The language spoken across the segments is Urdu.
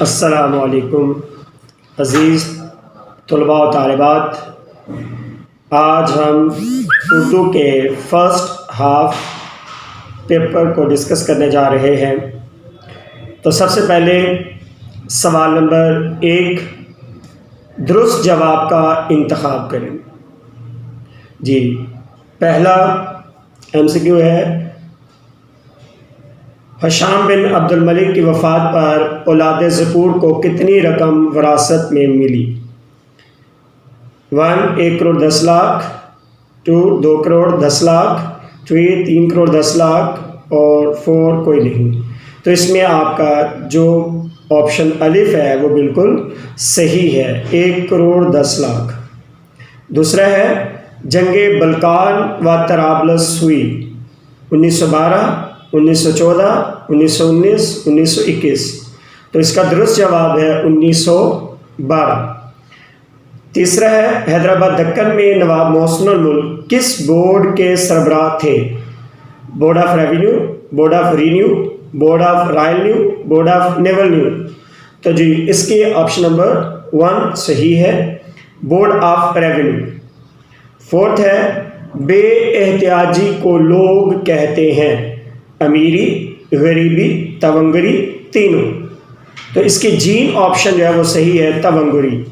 السلام علیکم عزیز طلباء و طالبات، آج ہم اردو کے فرسٹ ہاف پیپر کو ڈسکس کرنے جا رہے ہیں۔ تو سب سے پہلے سوال نمبر 1 درست جواب کا انتخاب کریں۔ جی پہلا MCQ ہے، ہشام بن عبد الملک کی وفات پر اولاد ذکور کو کتنی رقم وراثت میں ملی؟ 1 1 کروڑ 10 لاکھ، 2 2 کروڑ 10 لاکھ، 3 3 کروڑ 10 لاکھ اور 4 کوئی نہیں۔ تو اس میں آپ کا جو آپشن الف ہے وہ بالکل صحیح ہے، 1 کروڑ 10 لاکھ۔ دوسرا ہے جنگ بلقان و طرابلس ہوئی 1912 1914 1919 1921۔ تو اس کا درست جواب ہے 1912۔ تیسرا ہے حیدرآباد دکن میں نواب محسن الملک کس بورڈ کے سربراہ تھے؟ Board of revenue, board of revenue, board of royal new, board of naval new. تو جی اس کے آپشن نمبر 1 صحیح ہے، بورڈ آف ریونیو۔ فورتھ ہے بے احتیاجی کو لوگ کہتے ہیں امیری، غریبی، تونگری، تینوں۔ تو اس کی جین آپشن جو ہے وہ صحیح ہے، تونگری۔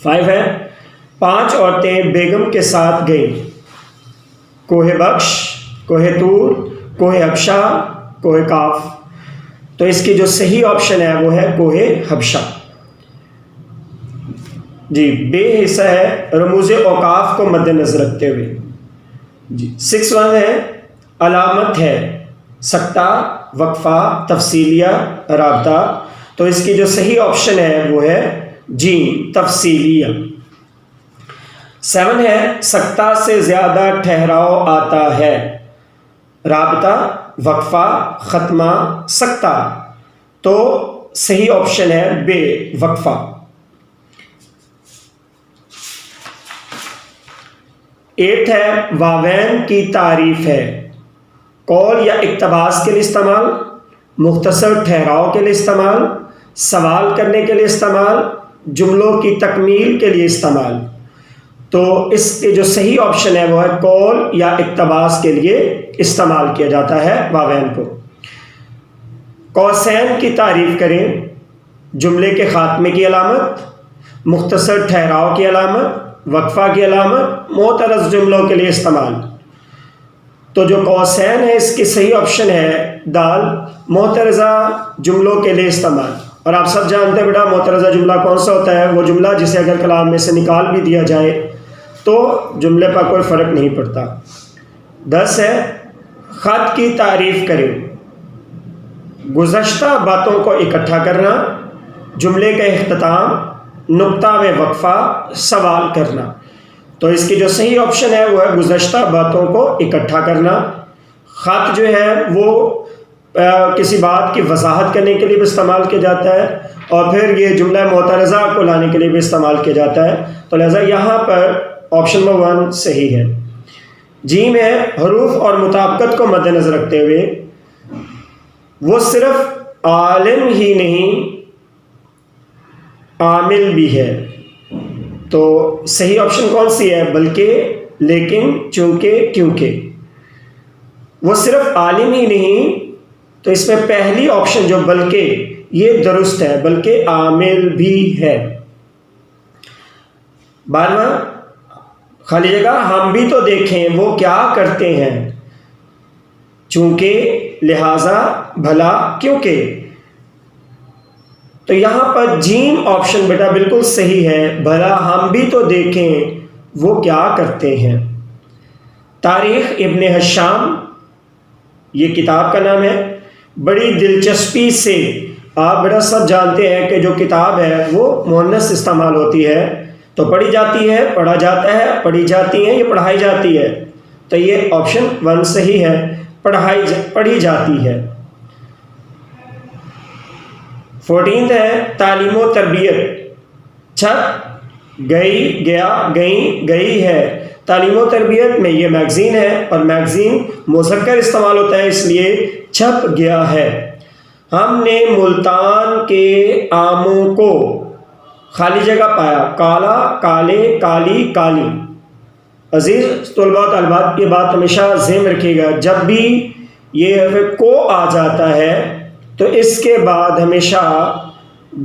5 ہے 5 عورتیں بیگم کے ساتھ گئیں، کوہ بخش، کوہ طور، کوہ حبشہ، کوہ کاف۔ تو اس کی جو صحیح آپشن ہے وہ ہے کوہ حبشہ۔ جی بے حصہ ہے رموز اوقاف کو مد نظر رکھتے ہوئے۔ جی 6 ہے علامت ہے سکتہ، وقفہ، تفصیلیہ، رابطہ۔ تو اس کی جو صحیح آپشن ہے وہ ہے جیم، تفصیلیہ۔ 7 ہے سکتہ سے زیادہ ٹھہراؤ آتا ہے، رابطہ، وقفہ، ختمہ، سکتہ۔ تو صحیح آپشن ہے بے، وقفہ۔ 8 ہے واوین کی تعریف ہے، قول یا اقتباس کے لیے استعمال، مختصر ٹھہراؤ کے لیے استعمال، سوال کرنے کے لیے استعمال، جملوں کی تکمیل کے لیے استعمال۔ تو اس کے جو صحیح آپشن ہے وہ ہے قول یا اقتباس کے لیے استعمال کیا جاتا ہے واوین کو۔ قوسین کی تعریف کریں، جملے کے خاتمے کی علامت، مختصر ٹھہراؤ کی علامت، وقفہ کی علامت، معترض جملوں کے لیے استعمال۔ تو جو قوسین ہے اس کی صحیح آپشن ہے دال، معترضہ جملوں کے لیے استعمال۔ اور آپ سب جانتے ہیں بیٹا معترضہ جملہ کون سا ہوتا ہے؟ وہ جملہ جسے اگر کلام میں سے نکال بھی دیا جائے تو جملے پر کوئی فرق نہیں پڑتا۔ 10 ہے خط کی تعریف کریں، گزشتہ باتوں کو اکٹھا کرنا، جملے کا اختتام، نقطہ میں وقفہ، سوال کرنا۔ تو اس کی جو صحیح آپشن ہے وہ ہے گزشتہ باتوں کو اکٹھا کرنا۔ خط جو ہے وہ کسی بات کی وضاحت کرنے کے لیے بھی استعمال کیا جاتا ہے، اور پھر یہ جملہ معترضہ کو لانے کے لیے بھی استعمال کیا جاتا ہے۔ تو لہذا یہاں پر آپشن نمبر 1 صحیح ہے۔ جیم ہے حروف اور مطابقت کو مد نظر رکھتے ہوئے وہ صرف عالم ہی نہیں عامل بھی ہے۔ تو صحیح آپشن کون سی ہے؟ بلکہ، لیکن، چونکہ، کیونکہ۔ وہ صرف عالم ہی نہیں، تو اس میں پہلی آپشن جو بلکہ یہ درست ہے، بلکہ عامل بھی ہے۔ 12 خالی جگہ ہم بھی تو دیکھیں وہ کیا کرتے ہیں، چونکہ، لہذا، بھلا، کیونکہ۔ تو یہاں پر جیم آپشن بیٹا بالکل صحیح ہے، بھلا ہم بھی تو دیکھیں وہ کیا کرتے ہیں۔ تاریخ ابن ہشام یہ کتاب کا نام ہے۔ بڑی دلچسپی سے آپ بیٹا سب جانتے ہیں کہ جو کتاب ہے وہ مؤنث استعمال ہوتی ہے، تو پڑھی جاتی ہے، پڑھا جاتا ہے، پڑھی جاتی ہے، یہ پڑھائی جاتی ہے۔ تو یہ آپشن 1 صحیح ہے، پڑھی جاتی ہے۔ 14 ہے تعلیم و تربیت، چھپ، گئی، گیا، گئیں، گئی ہے۔ تعلیم و تربیت میں یہ میگزین ہے، اور میگزین مذکر استعمال ہوتا ہے اس لیے چھپ گیا ہے۔ ہم نے ملتان کے آموں کو خالی جگہ پایا، کالا، کالے، کالی، کالی۔ عزیز طلباء و طالبات یہ بات ہمیشہ ذہن رکھیے گا، جب بھی یہ حرف کو آ جاتا ہے تو اس کے بعد ہمیشہ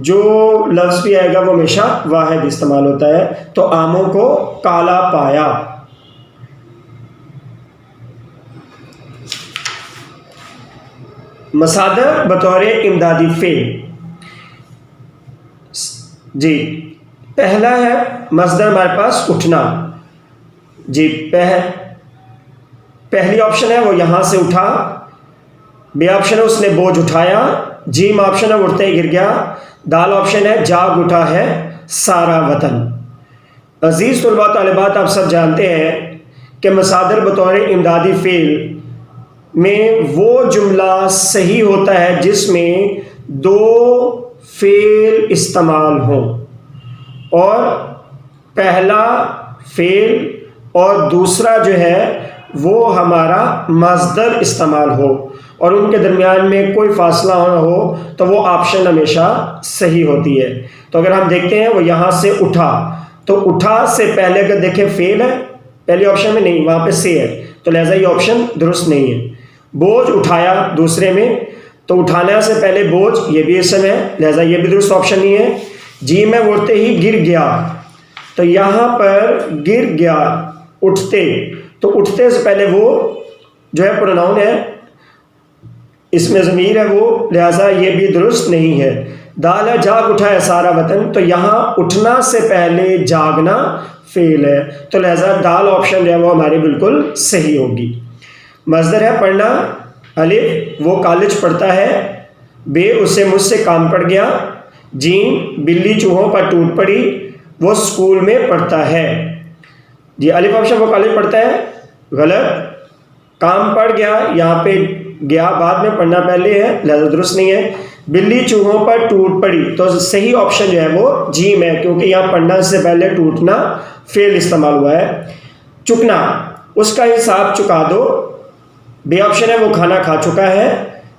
جو لفظ بھی آئے گا وہ ہمیشہ واحد استعمال ہوتا ہے۔ تو آموں کو کالا پایا۔ مصادر بطور امدادی فعل، جی پہلا ہے مصدر ہمارے پاس اٹھنا، جی پہلی آپشن ہے وہ یہاں سے اٹھا، بی آپشن ہے اس نے بوجھ اٹھایا، جیم آپشن ہے اٹھتے ہی گر گیا، دال آپشن ہے جاگ اٹھا ہے سارا وطن۔ عزیز طلباء طالبات آپ سب جانتے ہیں کہ مصادر بطور امدادی فعل میں وہ جملہ صحیح ہوتا ہے جس میں دو فعل استعمال ہوں، اور پہلا فعل اور دوسرا جو ہے وہ ہمارا مصدر استعمال ہو اور ان کے درمیان میں کوئی فاصلہ نہ ہو، تو وہ آپشن ہمیشہ صحیح ہوتی ہے۔ تو اگر ہم دیکھتے ہیں وہ یہاں سے اٹھا، تو اٹھا سے پہلے اگر دیکھیں فعل ہے پہلی آپشن میں، نہیں وہاں پہ سے ہے، تو لہٰذا یہ آپشن درست نہیں ہے۔ بوجھ اٹھایا دوسرے میں، تو اٹھانے سے پہلے بوجھ یہ بھی اسم ہے، لہٰذا یہ بھی درست آپشن نہیں ہے۔ جی میں اٹھتے ہی گر گیا، تو یہاں پر گر گیا اٹھتے، تو اٹھتے سے پہلے وہ جو ہے پروناؤن ہے، اس میں ضمیر ہے وہ، لہٰذا یہ بھی درست نہیں ہے۔ دال ہے جاگ اٹھا ہے سارا وطن، تو یہاں اٹھنا سے پہلے جاگنا فعل ہے، تو لہٰذا دال آپشن جو ہے وہ ہماری بالکل صحیح ہوگی۔ مصدر ہے پڑھنا، الف وہ کالج پڑھتا ہے، بے اسے مجھ سے کام پڑ گیا، جیم بلی چوہوں پر ٹوٹ پڑی، وہ اسکول میں پڑھتا ہے۔ جی الف آپشن وہ کالج پڑھتا ہے غلط، کام پڑ گیا یہاں پہ گیا بعد میں پڑھنا پہلے ہے لہذا درست نہیں ہے۔ بلی چوہوں پر ٹوٹ پڑی، تو صحیح آپشن جو ہے وہ جیم ہے، کیونکہ یہاں پڑھنا سے پہلے ٹوٹنا فعل استعمال ہوا ہے۔ چکنا اس کا حساب چکا دو، بی آپشن ہے وہ کھانا کھا چکا ہے،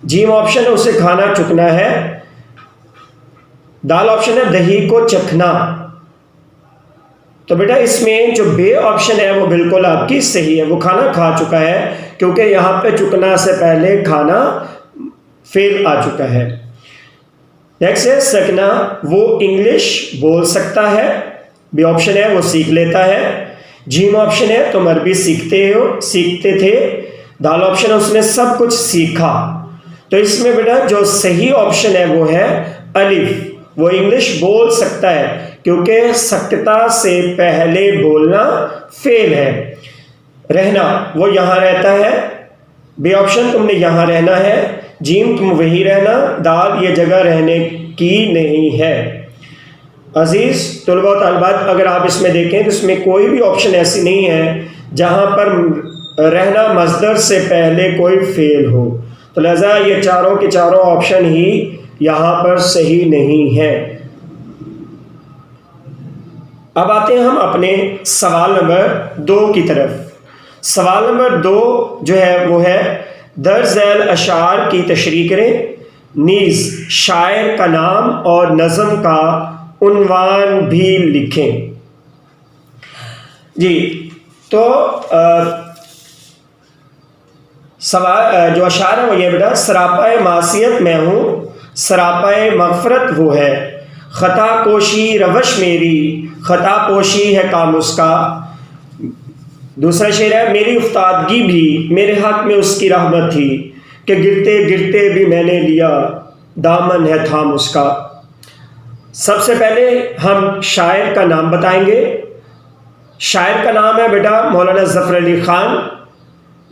جیم آپشن ہے اسے کھانا چکنا ہے، دال آپشن ہے دہی کو چکھنا۔ تو بیٹا اس میں جو بے آپشن ہے وہ بالکل آپ کی صحیح ہے، وہ کھانا کھا چکا ہے، کیونکہ یہاں پہ چکنا سے پہلے کھانا فعل آ چکا ہے۔ نیکسٹ ہے سکنا، وہ انگلش بول سکتا ہے، بی آپشن ہے وہ سیکھ لیتا ہے، جیم آپشن ہے تم عربی سیکھتے تھے، دال آپشن ہے اس نے سب کچھ سیکھا۔ تو اس میں بیٹا جو صحیح آپشن ہے وہ ہے الف، وہ انگلش بول سکتا ہے، کیونکہ سکتا سے پہلے بولنا فعل ہے۔ رہنا وہ یہاں رہتا ہے، بی آپشن تم نے یہاں رہنا ہے، جیم تم وہی رہنا، دال یہ جگہ رہنے کی نہیں ہے۔ عزیز طلباء و طالبات اگر آپ اس میں دیکھیں تو اس میں کوئی بھی آپشن ایسی نہیں ہے جہاں پر رہنا مصدر سے پہلے کوئی فعل ہو، تو لہذا یہ چاروں کے چاروں آپشن ہی یہاں پر صحیح نہیں ہے۔ اب آتے ہیں ہم اپنے سوال نمبر 2 کی طرف۔ سوال نمبر 2 جو ہے وہ ہے درج ذیل اشعار کی تشریح کریں، نیز شاعر کا نام اور نظم کا عنوان بھی لکھیں۔ جی تو سوال جو اشعار ہے وہ یہ بیٹا، سراپائے معصیت میں ہوں، سراپائے مغفرت وہ ہے، خطا کوشی روش میری، خطا پوشی ہے کام اس کا۔ دوسرا شعر ہے میری افتادگی بھی میرے حق میں اس کی رحمت تھی، کہ گرتے گرتے بھی میں نے لیا دامن ہے تھام اس کا۔ سب سے پہلے ہم شاعر کا نام بتائیں گے۔ شاعر کا نام ہے بیٹا مولانا ظفر علی خان،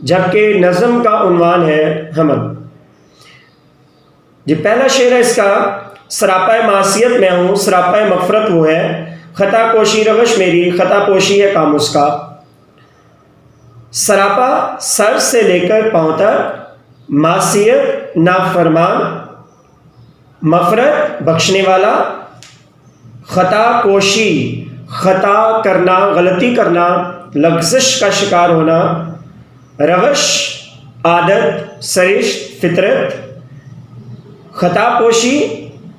جبکہ نظم کا عنوان ہے حمد۔ جی پہلا شعر ہے اس کا، سراپائے معصیت میں ہوں، سراپائے مغفرت وہ ہے، خطا کوشی روش میری، خطا پوشی ہے کام اس کا۔ سراپا سر سے لے کر پاؤں تک، معصیت نافرمان، مغفرت بخشنے والا، خطا کوشی خطا کرنا غلطی کرنا، لغزش کا شکار ہونا، روش عادت سرشت فطرت، خطا پوشی،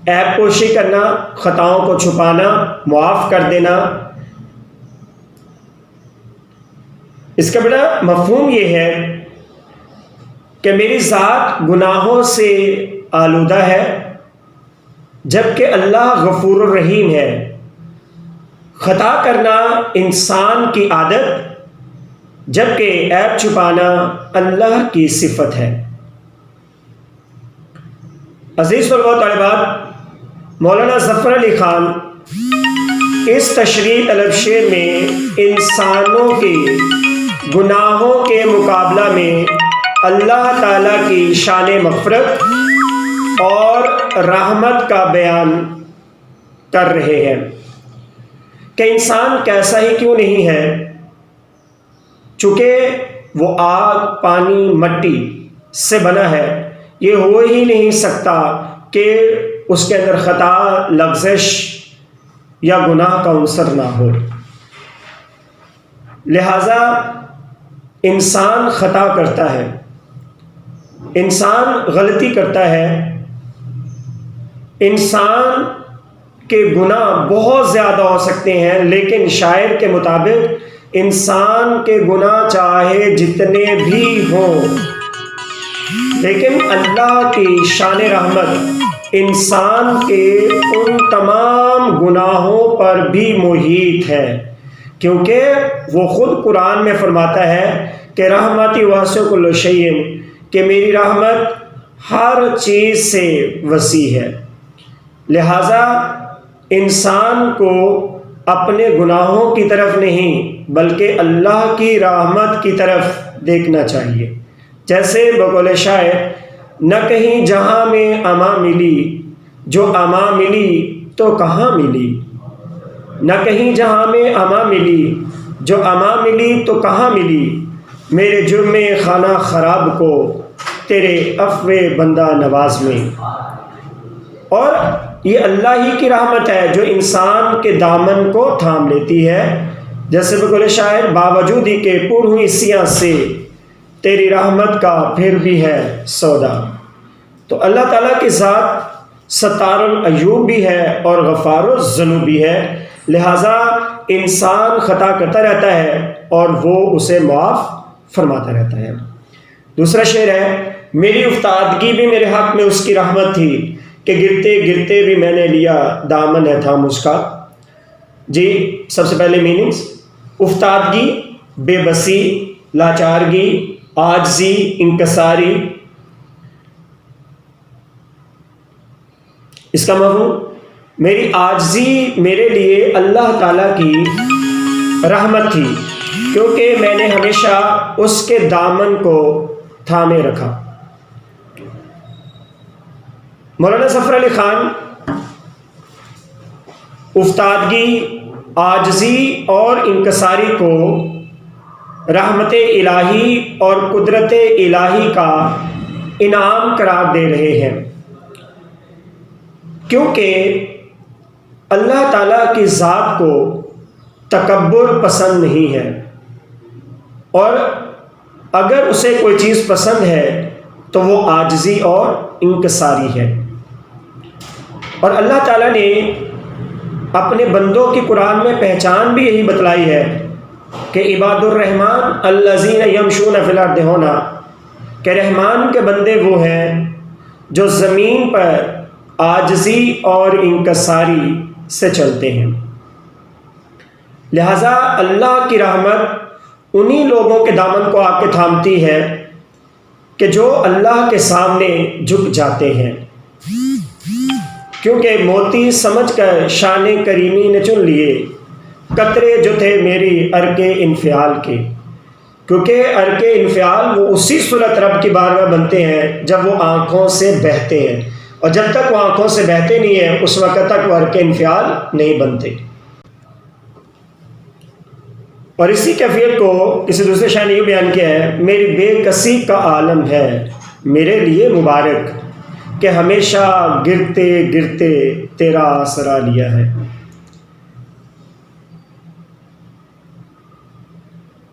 عیب پوشی کرنا، خطاؤں کو چھپانا، معاف کر دینا. اس کا بڑا مفہوم یہ ہے کہ میری ذات گناہوں سے آلودہ ہے جبکہ اللہ غفور الرحیم ہے. خطا کرنا انسان کی عادت جبکہ عیب چھپانا اللہ کی صفت ہے. عزیز طلباء و طالبات، مولانا ظفر علی خان اس تشریح طلب شعر میں انسانوں کے گناہوں کے مقابلہ میں اللہ تعالیٰ کی شان مغفرت اور رحمت کا بیان کر رہے ہیں کہ انسان کیسا ہی کیوں نہیں ہے، چونکہ وہ آگ، پانی، مٹی سے بنا ہے، یہ ہو ہی نہیں سکتا کہ اس کے اندر خطا، لغزش یا گناہ کا عنصر نہ ہو. لہذا انسان خطا کرتا ہے، انسان غلطی کرتا ہے، انسان کے گناہ بہت زیادہ ہو سکتے ہیں، لیکن شاعر کے مطابق انسان کے گناہ چاہے جتنے بھی ہوں، لیکن اللہ کی شان رحمت انسان کے ان تمام گناہوں پر بھی محیط ہے، کیونکہ وہ خود قرآن میں فرماتا ہے کہ رحمتی واسع کل شیء، کہ میری رحمت ہر چیز سے وسیع ہے. لہذا انسان کو اپنے گناہوں کی طرف نہیں بلکہ اللہ کی رحمت کی طرف دیکھنا چاہیے. جیسے بقول شاعر، نہ کہیں جہاں میں اماں ملی، جو اماں ملی تو کہاں ملی. نہ کہیں جہاں میں اماں ملی، جو اماں ملی تو کہاں ملی. میرے جرم خانہ خراب کو تیرے عفو بندہ نواز میں. اور یہ اللہ ہی کی رحمت ہے جو انسان کے دامن کو تھام لیتی ہے. جیسے بقول شاعر، باوجود ہی کہ پر ہوئی سیاہ سے تیری رحمت کا پھر بھی ہے سودا. تو اللہ تعالیٰ کی ذات ستار العیوب بھی ہے اور غفار الذنوب بھی ہے. لہٰذا انسان خطا کرتا رہتا ہے اور وہ اسے معاف فرماتا رہتا ہے. دوسرا شعر ہے، میری افتادگی بھی میرے حق میں اس کی رحمت تھی کہ گرتے گرتے بھی میں نے لیا دامن ہے تھام اس کا. جی سب سے پہلے میننگز: افتادگی، بے بسی، لاچارگی، عاجزی، انکساری. اس کا مفہوم، میری عاجزی میرے لیے اللہ تعالیٰ کی رحمت تھی کیونکہ میں نے ہمیشہ اس کے دامن کو تھامے رکھا. مولانا ظفر علی خان افتادگی، عاجزی اور انکساری کو رحمت الہی اور قدرت الہی کا انعام قرار دے رہے ہیں، کیونکہ اللہ تعالیٰ کی ذات کو تکبر پسند نہیں ہے، اور اگر اسے کوئی چیز پسند ہے تو وہ عاجزی اور انکساری ہے. اور اللہ تعالیٰ نے اپنے بندوں کی قرآن میں پہچان بھی یہی بتلائی ہے کہ عباد الرحمن الذین یمشون فی الارض ہونا، کہ رحمان کے بندے وہ ہیں جو زمین پر عاجزی اور انکساری سے چلتے ہیں. لہذا اللہ کی رحمت انہی لوگوں کے دامن کو آ کے تھامتی ہے کہ جو اللہ کے سامنے جھک جاتے ہیں، کیونکہ موتی سمجھ کر شان کریمی نے چن لیے قطرے جو تھے میری ارک انفعال کے. کیونکہ ارک انفعال وہ اسی صورت رب کی بارگاہ بنتے ہیں جب وہ آنکھوں سے بہتے ہیں، اور جب تک وہ آنکھوں سے بہتے نہیں ہیں اس وقت تک وہ ارک انفعال نہیں بنتے. اور اسی کیفیت کو کسی دوسرے شاعر نے یہ بیان کیا ہے، میری بے کسی کا عالم ہے میرے لیے مبارک کہ ہمیشہ گرتے گرتے تیرا آسرا لیا ہے.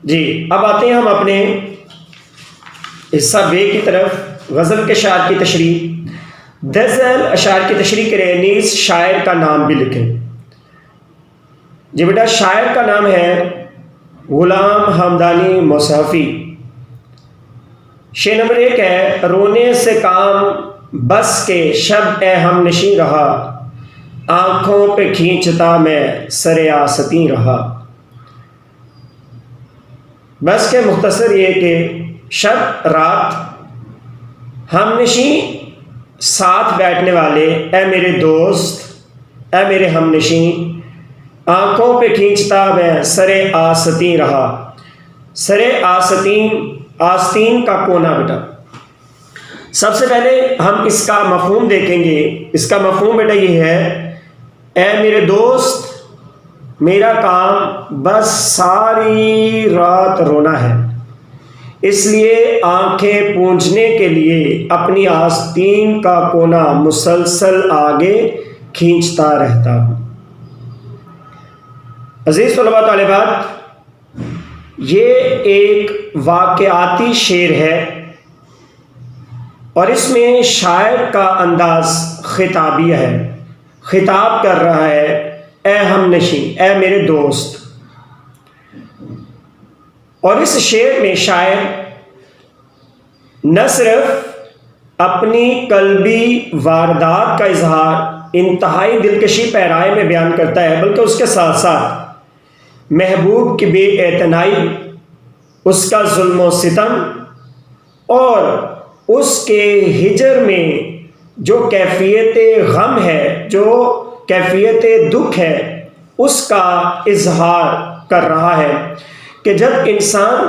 جی اب آتے ہیں ہم اپنے حصہ بے کی طرف، غزل کے شعر کی تشریح. دزل اشعار کی تشریح کریں، نیز شاعر کا نام بھی لکھیں۔ جی بیٹا، شاعر کا نام ہے غلام حمدانی مصحفی۔ شعر نمبر 1 ہے، رونے سے کام بس کے شب اے ہم نشیں رہا، آنکھوں پہ کھینچتا میں سر آستیں رہا۔ بس کے مختصر یہ کہ شب رات ہم نشیں ساتھ بیٹھنے والے، اے میرے دوست، اے میرے ہم نشیں، آنکھوں پہ کھینچتا میں سر آستیں رہا۔ سر آستین کا کونا بیٹا، سب سے پہلے ہم اس کا مفہوم دیکھیں گے۔ اس کا مفہوم بیٹا یہ ہے، اے میرے دوست، میرا کام بس ساری رات رونا ہے، اس لیے آنکھیں پونجنے کے لیے اپنی آستین کا کونا مسلسل آگے کھینچتا رہتا ہوں۔ عزیز طلباء طالبات، یہ ایک واقعاتی شعر ہے اور اس میں شاعر کا انداز خطابیہ ہے، خطاب کر رہا ہے، اے ہم نشیں، اے میرے دوست۔ اور اس شعر میں شاعر نہ صرف اپنی قلبی واردات کا اظہار انتہائی دلکشی پیرائے میں بیان کرتا ہے، بلکہ اس کے ساتھ ساتھ محبوب کی بے اعتنائی، اس کا ظلم و ستم اور اس کے ہجر میں جو کیفیت غم ہے، جو کیفیت دکھ ہے، اس کا اظہار کر رہا ہے کہ جب انسان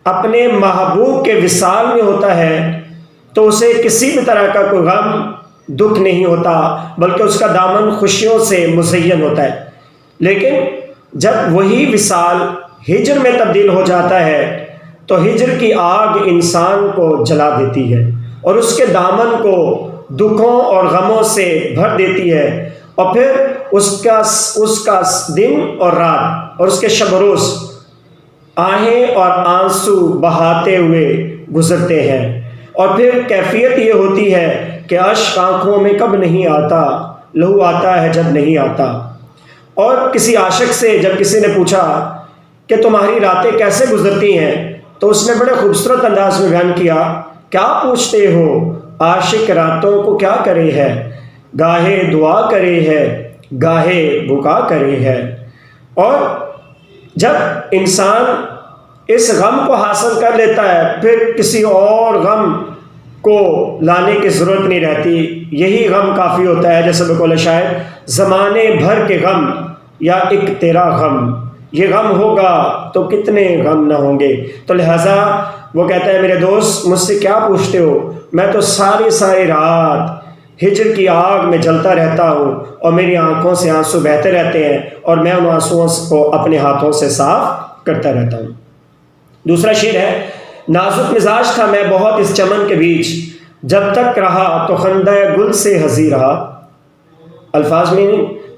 اپنے محبوب کے وصال میں ہوتا ہے تو اسے کسی بھی طرح کا کوئی غم دکھ نہیں ہوتا، بلکہ اس کا دامن خوشیوں سے مزین ہوتا ہے۔ لیکن جب وہی وصال ہجر میں تبدیل ہو جاتا ہے تو ہجر کی آگ انسان کو جلا دیتی ہے اور اس کے دامن کو دکھوں اور غموں سے بھر دیتی ہے، اور پھر اس کا دن اور رات اور اس کے شب و روز آہیں اور آنسو بہاتے ہوئے گزرتے ہیں، اور پھر کیفیت یہ ہوتی ہے کہ اشک آنکھوں میں کب نہیں آتا، لہو آتا ہے جب نہیں آتا۔ اور کسی عاشق سے جب کسی نے پوچھا کہ تمہاری راتیں کیسے گزرتی ہیں، تو اس نے بڑے خوبصورت انداز میں بیان کیا، کیا پوچھتے ہو عاشق راتوں کو کیا کرے ہے، گاہے دعا کرے ہے، گاہے بکا کرے ہے۔ اور جب انسان اس غم کو حاصل کر لیتا ہے، پھر کسی اور غم کو لانے کی ضرورت نہیں رہتی، یہی غم کافی ہوتا ہے۔ جیسے بقول شاعر، زمانے بھر کے غم یا ایک تیرا غم، یہ غم ہوگا تو کتنے غم نہ ہوں گے۔ تو لہٰذا وہ کہتا ہے، میرے دوست مجھ سے کیا پوچھتے ہو، میں تو ساری رات ہجر کی آگ میں جلتا رہتا ہوں اور میری آنکھوں سے آنسو بہتے رہتے ہیں اور میں ان آنسوؤں کو اپنے ہاتھوں سے صاف کرتا رہتا ہوں۔ دوسرا شعر ہے، نازک مزاج تھا میں بہت اس چمن کے بیچ، جب تک رہا تو خندہ گل سے ہنسی رہا۔ الفاظ میں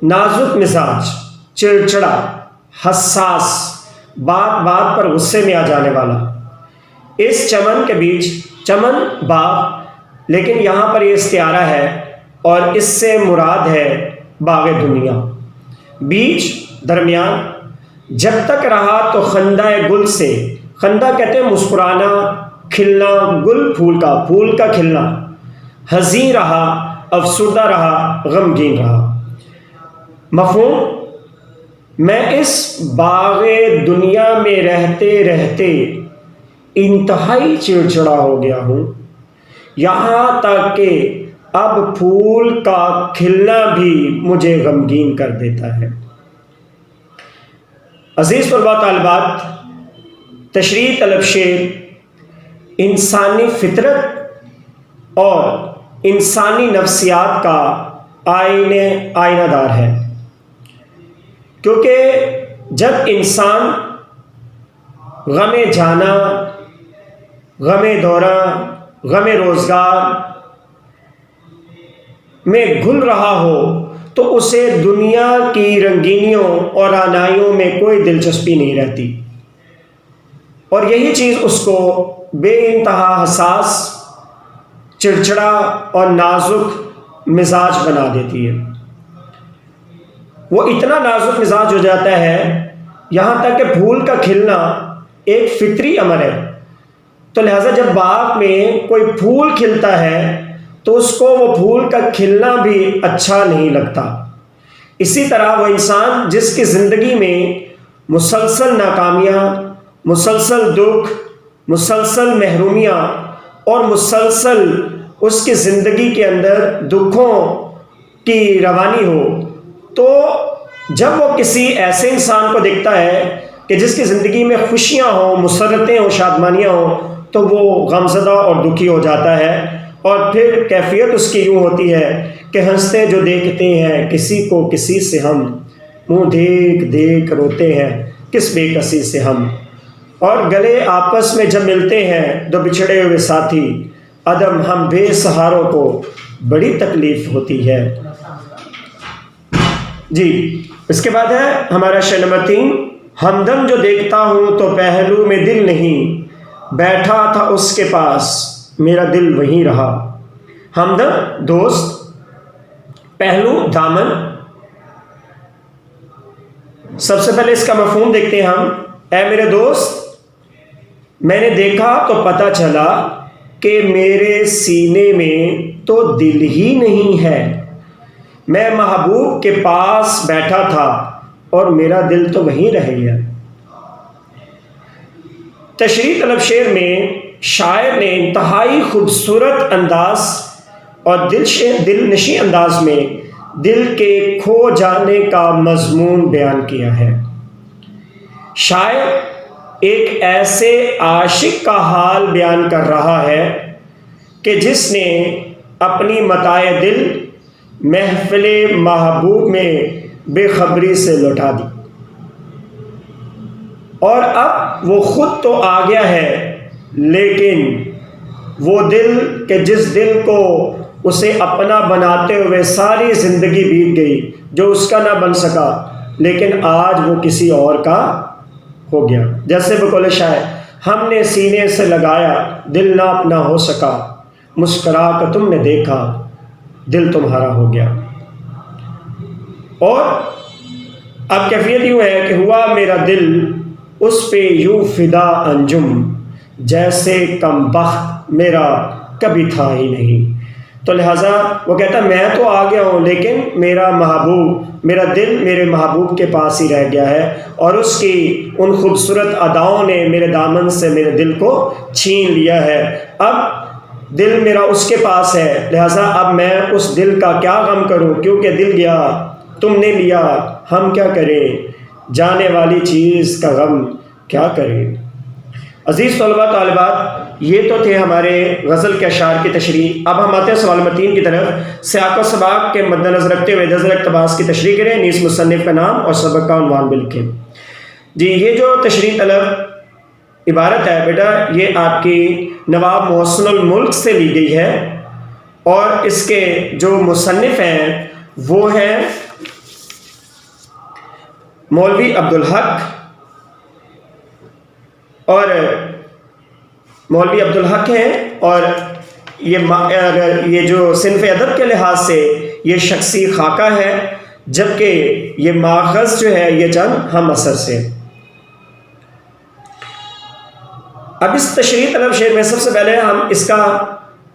نازک مزاج، چڑچڑا، حساس، بات بات پر غصے میں آ جانے والا، اس چمن کے بیچ، چمن باغ، لیکن یہاں پر یہ استعارہ ہے اور اس سے مراد ہے باغ دنیا، بیچ درمیان، جب تک رہا تو خندہ گل سے، خندہ کہتے ہیں مسکرانا، کھلنا، گل پھول کا کھلنا، حزین رہا، افسردہ رہا، غمگین رہا۔ مفہوم، میں اس باغ دنیا میں رہتے رہتے انتہائی چڑچڑا ہو گیا ہوں، یہاں تک کہ اب پھول کا کھلنا بھی مجھے غمگین کر دیتا ہے۔ عزیز طلباء طالبات، تشریح طلب شعر انسانی فطرت اور انسانی نفسیات کا آئینہ دار ہے، کیونکہ جب انسان غم جانا، غم دورہ، غم روزگار میں گھل رہا ہو تو اسے دنیا کی رنگینیوں اور رعنائیوں میں کوئی دلچسپی نہیں رہتی، اور یہی چیز اس کو بے انتہا حساس، چڑچڑا اور نازک مزاج بنا دیتی ہے۔ وہ اتنا نازک مزاج ہو جاتا ہے یہاں تک کہ پھول کا کھلنا ایک فطری امر ہے، تو لہٰذا جب باغ میں کوئی پھول کھلتا ہے تو اس کو وہ پھول کا کھلنا بھی اچھا نہیں لگتا۔ اسی طرح وہ انسان جس کی زندگی میں مسلسل ناکامیاں، مسلسل دکھ، مسلسل محرومیاں اور مسلسل اس کی زندگی کے اندر دکھوں کی روانی ہو، تو جب وہ کسی ایسے انسان کو دیکھتا ہے کہ جس کی زندگی میں خوشیاں ہوں، مسرتیں ہوں، شادمانیاں ہوں، تو وہ غمزدہ اور دکھی ہو جاتا ہے، اور پھر کیفیت اس کی یوں ہوتی ہے کہ ہنستے جو دیکھتے ہیں کسی کو کسی سے ہم، منہ دیکھ دیکھ روتے ہیں کس بے کسی سے ہم، اور گلے آپس میں جب ملتے ہیں دو بچھڑے ہوئے ساتھی، عدم ہم بے سہاروں کو بڑی تکلیف ہوتی ہے۔ جی، اس کے بعد ہے ہمارا شعر نمبر 3، ہمدم جو دیکھتا ہوں تو پہلو میں دل نہیں، بیٹھا تھا اس کے پاس میرا دل وہیں رہا۔ ہمدم دوست، پہلو دامن۔ سب سے پہلے اس کا مفہوم دیکھتے ہیں ہم۔ اے میرے دوست، میں نے دیکھا تو پتہ چلا کہ میرے سینے میں تو دل ہی نہیں ہے، میں محبوب کے پاس بیٹھا تھا اور میرا دل تو وہیں رہ گیا۔ تشریح طلب شعر میں شاعر نے انتہائی خوبصورت انداز اور دل نشیں انداز میں دل کے کھو جانے کا مضمون بیان کیا ہے۔ شاعر ایک ایسے عاشق کا حال بیان کر رہا ہے کہ جس نے اپنی متاع دل محفل محبوب میں بے خبری سے لوٹا دی، اور اب وہ خود تو آ گیا ہے، لیکن وہ دل کہ جس دل کو اسے اپنا بناتے ہوئے ساری زندگی بیت گئی، جو اس کا نہ بن سکا، لیکن آج وہ کسی اور کا ہو گیا۔ جیسے بقول شاعر، ہم نے سینے سے لگایا دل نہ اپنا ہو سکا، مسکرا کر تم نے دیکھا دل تمہارا ہو گیا۔ اور اب کیفیت یوں ہے کہ ہوا میرا دل اس پہ یوں فدا انجم، جیسے کم بخت میرا کبھی تھا ہی نہیں۔ تو لہٰذا وہ کہتا میں تو آ گیا ہوں، لیکن میرا محبوب، میرا دل میرے محبوب کے پاس ہی رہ گیا ہے، اور اس کی ان خوبصورت اداؤں نے میرے دامن سے میرے دل کو چھین لیا ہے۔ اب دل میرا اس کے پاس ہے، لہٰذا اب میں اس دل کا کیا غم کروں، کیونکہ دل گیا تم نے لیا، ہم کیا کریں، جانے والی چیز کا غم کیا کریں۔ عزیز طلباء طالبات، یہ تو تھے ہمارے غزل کے اشعار کی تشریح۔ اب ہم آتے ہیں سوال نمبر 3 کی طرف۔ سیاق و سباق کے مد نظر رکھتے ہوئے نظر اقتباس کی تشریح کریں، نیز مصنف کا نام اور سبق کا عنوان بھی لکھیں۔ جی، یہ جو تشریح طلب عبارت ہے بیٹا، یہ آپ کی نواب محسن الملک سے لی گئی ہے، اور اس کے جو مصنف ہیں وہ ہیں مولوی عبدالحق، اور مولوی عبدالحق ہیں، اور یہ جو صنف ادب کے لحاظ سے یہ شخصی خاکہ ہے، جبکہ یہ ماخذ جو ہے یہ چند ہم اثر سے۔ اب اس تشریح طلب شعر میں سب سے پہلے ہم اس کا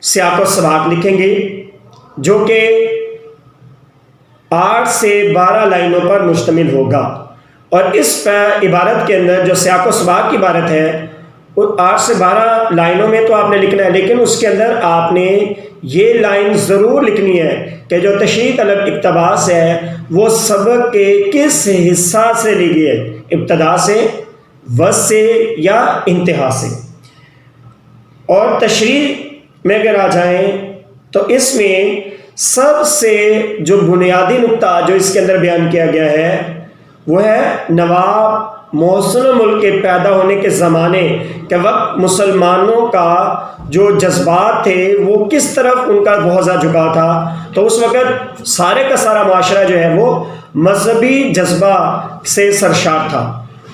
سیاق و سباق لکھیں گے، جو کہ 8 سے 12 لائنوں پر مشتمل ہوگا، اور اس عبارت کے اندر جو سیاق و سباق کی عبارت ہے وہ 8 سے 12 لائنوں میں تو آپ نے لکھنا ہے، لیکن اس کے اندر آپ نے یہ لائن ضرور لکھنی ہے کہ جو تشریح طلب اقتباس ہے وہ سبق کے کس حصہ سے لی گئی ہے، ابتدا سے، وسط سے یا انتہا سے۔ اور تشریح میں اگر آ جائیں تو اس میں سب سے جو بنیادی نقطہ جو اس کے اندر بیان کیا گیا ہے وہ ہے نواب محسن الملک کے پیدا ہونے کے زمانے کے وقت مسلمانوں کا جو جذبات تھے وہ کس طرف ان کا بہت زیادہ جھکاؤ تھا۔ تو اس وقت سارے کا سارا معاشرہ جو ہے وہ مذہبی جذبہ سے سرشار تھا۔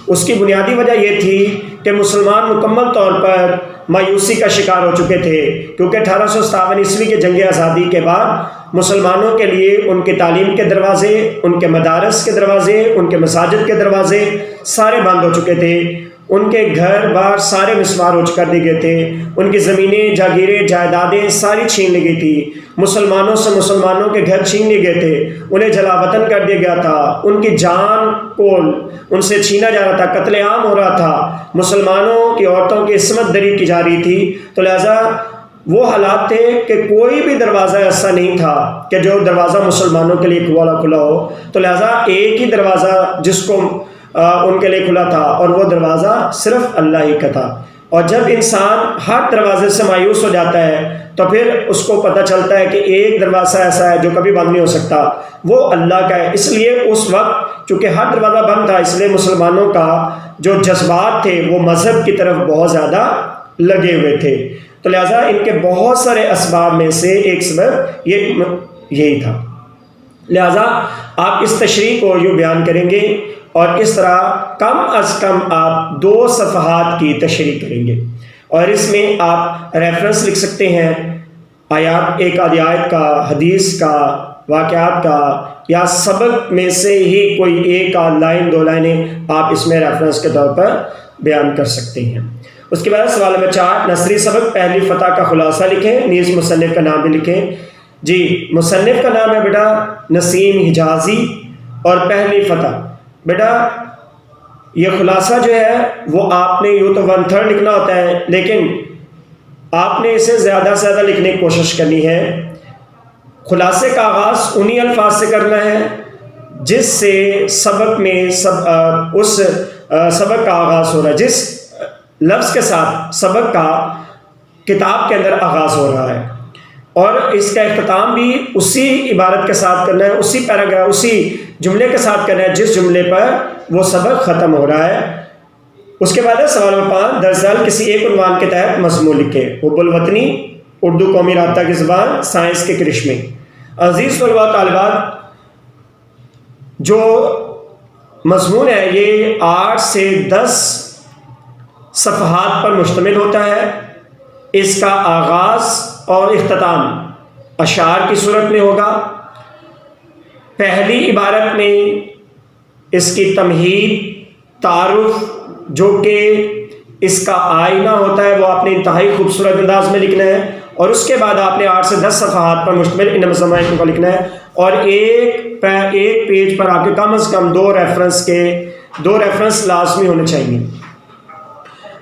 اس کی بنیادی وجہ یہ تھی کہ مسلمان مکمل طور پر مایوسی کا شکار ہو چکے تھے، کیونکہ 1857 عیسوی کے جنگ آزادی کے بعد مسلمانوں کے لیے ان کی تعلیم کے دروازے، ان کے مدارس کے دروازے، ان کے مساجد کے دروازے سارے بند ہو چکے تھے، ان کے گھر بار سارے مسمار ہو کر دی گئے تھے، ان کی زمینیں، جاگیریں، جائیدادیں ساری چھین لی گئی تھی، مسلمانوں سے مسلمانوں کے گھر چھین لیے گئے تھے، انہیں جلا وطن کر دیا گیا تھا، ان کی جان کو ان سے چھینا جا رہا تھا، قتل عام ہو رہا تھا، مسلمانوں کی عورتوں کی عصمت دری کی جا رہی تھی۔ تو لہٰذا وہ حالات تھے کہ کوئی بھی دروازہ ایسا نہیں تھا کہ جو دروازہ مسلمانوں کے لیے کھلا ہو، تو لہٰذا ایک ہی دروازہ جس کو ان کے لیے کھلا تھا، اور وہ دروازہ صرف اللہ ہی کا تھا۔ اور جب انسان ہر دروازے سے مایوس ہو جاتا ہے تو پھر اس کو پتہ چلتا ہے کہ ایک دروازہ ایسا ہے جو کبھی بند نہیں ہو سکتا، وہ اللہ کا ہے۔ اس لیے اس وقت چونکہ ہر دروازہ بند تھا، اس لیے مسلمانوں کا جو جذبات تھے وہ مذہب کی طرف بہت زیادہ لگے ہوئے تھے۔ تو لہٰذا ان کے بہت سارے اسباب میں سے ایک سبب یہی تھا۔ لہٰذا آپ اس تشریح کو یوں بیان کریں گے، اور اس طرح کم از کم آپ 2 صفحات کی تشریح کریں گے، اور اس میں آپ ریفرنس لکھ سکتے ہیں، آیات، ایک آدھی آیت کا، حدیث کا، واقعات کا، یا سبق میں سے ہی کوئی ایک آدھ لائن 2 لائنیں آپ اس میں ریفرنس کے طور پر بیان کر سکتے ہیں۔ اس کے بعد سوال نمبر 4، نثری سبق پہلی فتح کا خلاصہ لکھیں، نیز مصنف کا نام بھی لکھیں۔ جی، مصنف کا نام ہے بیٹا نسیم حجازی، اور پہلی فتح بیٹا یہ خلاصہ جو ہے وہ آپ نے یوں تو 1/3 لکھنا ہوتا ہے، لیکن آپ نے اسے زیادہ سے زیادہ لکھنے کی کوشش کرنی ہے۔ خلاصے کا آغاز انہی الفاظ سے کرنا ہے جس سے سبق میں اس سبق کا آغاز ہو رہا ہے، جس لفظ کے ساتھ سبق کا کتاب کے اندر آغاز ہو رہا ہے، اور اس کا اختتام بھی اسی عبارت کے ساتھ کرنا ہے، اسی پیراگراف، اسی جملے کے ساتھ کرنا ہے جس جملے پر وہ سبق ختم ہو رہا ہے۔ اس کے بعد ہے سوال نمبر 5، دراصل کسی ایک عنوان کے تحت مضمون لکھیں، حب الوطنی، اردو قومی رابطہ کی زبان، سائنس کے کرشمے۔ عزیز طلباء طالبات، جو مضمون ہے یہ 8 سے 10 صفحات پر مشتمل ہوتا ہے۔ اس کا آغاز اور اختتام اشعار کی صورت میں ہوگا۔ پہلی عبارت میں اس کی تمہید، تعارف، جو کہ اس کا آئینہ ہوتا ہے، وہ آپ نے انتہائی خوبصورت انداز میں لکھنا ہے، اور اس کے بعد آپ نے 8 سے 10 صفحات پر مشتمل ان مضامین کو لکھنا ہے، اور ایک پیج پر آپ کے کم از کم 2 ریفرنس لازمی ہونے چاہیے۔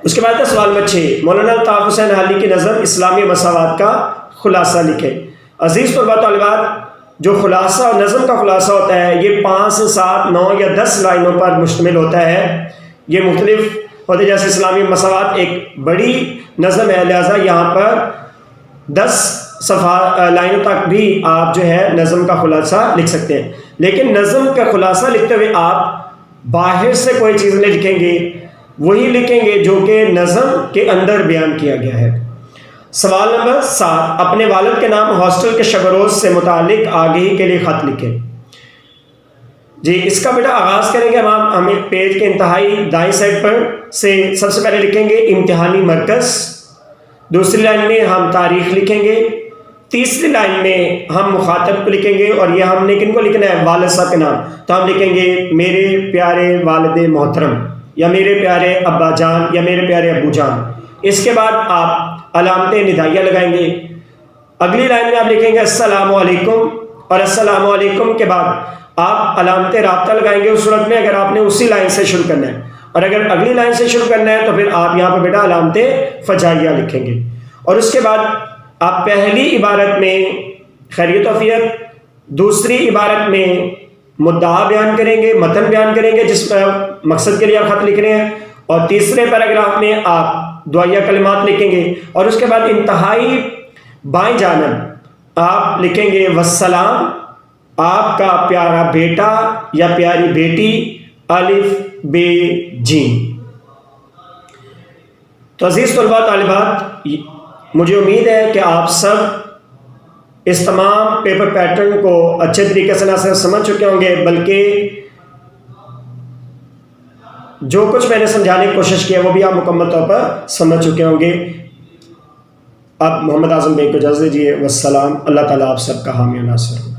اس کے بعد کا سوال نمبر 6، مولانا الطاف حسین حالی کی نظم اسلامی مساوات کا خلاصہ لکھیں۔ عزیز طلباء طالبات، جو خلاصہ اور نظم کا خلاصہ ہوتا ہے یہ 5 سے 7، 9 یا 10 لائنوں پر مشتمل ہوتا ہے۔ یہ مختلف ہوتے، جیسے اسلامی مساوات ایک بڑی نظم ہے، لہٰذا یہاں پر 10 لائنوں تک بھی آپ جو ہے نظم کا خلاصہ لکھ سکتے ہیں، لیکن نظم کا خلاصہ لکھتے ہوئے آپ باہر سے کوئی چیز نہیں لکھیں گے، وہی لکھیں گے جو کہ نظم کے اندر بیان کیا گیا ہے۔ سوال نمبر 7، اپنے والد کے نام ہاسٹل کے شب و روز سے متعلق آگہی کے لیے خط لکھیں۔ جی، اس کا بیٹا آغاز کریں گے ہم پیج کے انتہائی دائیں سائڈ پر سے سب سے پہلے لکھیں گے امتحانی مرکز، دوسری لائن میں ہم تاریخ لکھیں گے، تیسری لائن میں ہم مخاطب کو لکھیں گے، اور یہ ہم نے کن کو لکھنا ہے؟ والد صاحب کے نام، تو ہم لکھیں گے میرے پیارے والد محترم، یا میرے پیارے ابا جان، یا میرے پیارے ابو جان۔ اس کے بعد آپ علامت ندائیہ لگائیں گے۔ اگلی لائن میں آپ لکھیں گے السلام علیکم، اور السلام علیکم کے بعد آپ علامت رابطہ لگائیں گے اس صورت میں اگر آپ نے اسی لائن سے شروع کرنا ہے، اور اگر اگلی لائن سے شروع کرنا ہے تو پھر آپ یہاں پہ بیٹا علامت فجائیہ لکھیں گے۔ اور اس کے بعد آپ پہلی عبارت میں خیریت و عافیت، دوسری عبارت میں مدعا بیان کریں گے، متن بیان کریں گے جس پر مقصد کے لیے آپ خط لکھ رہے ہیں، اور تیسرے پیراگراف میں آپ دعائیہ کلمات لکھیں گے، اور اس کے بعد انتہائی بائیں جانب آپ لکھیں گے والسلام، آپ کا پیارا بیٹا یا پیاری بیٹی، الف بے جیم۔ تو عزیز طلباء طالبات، مجھے امید ہے کہ آپ سب اس تمام پیپر پیٹرن کو اچھے طریقے سے نہ صرف سمجھ چکے ہوں گے بلکہ جو کچھ میں نے سمجھانے کی کوشش کی ہے وہ بھی آپ مکمل طور پر سمجھ چکے ہوں گے۔ آپ محمد اعظم بیگ کو اجازت دیجیے. والسلام. اللہ تعالیٰ آپ سب کا حامی و ناصر ہو.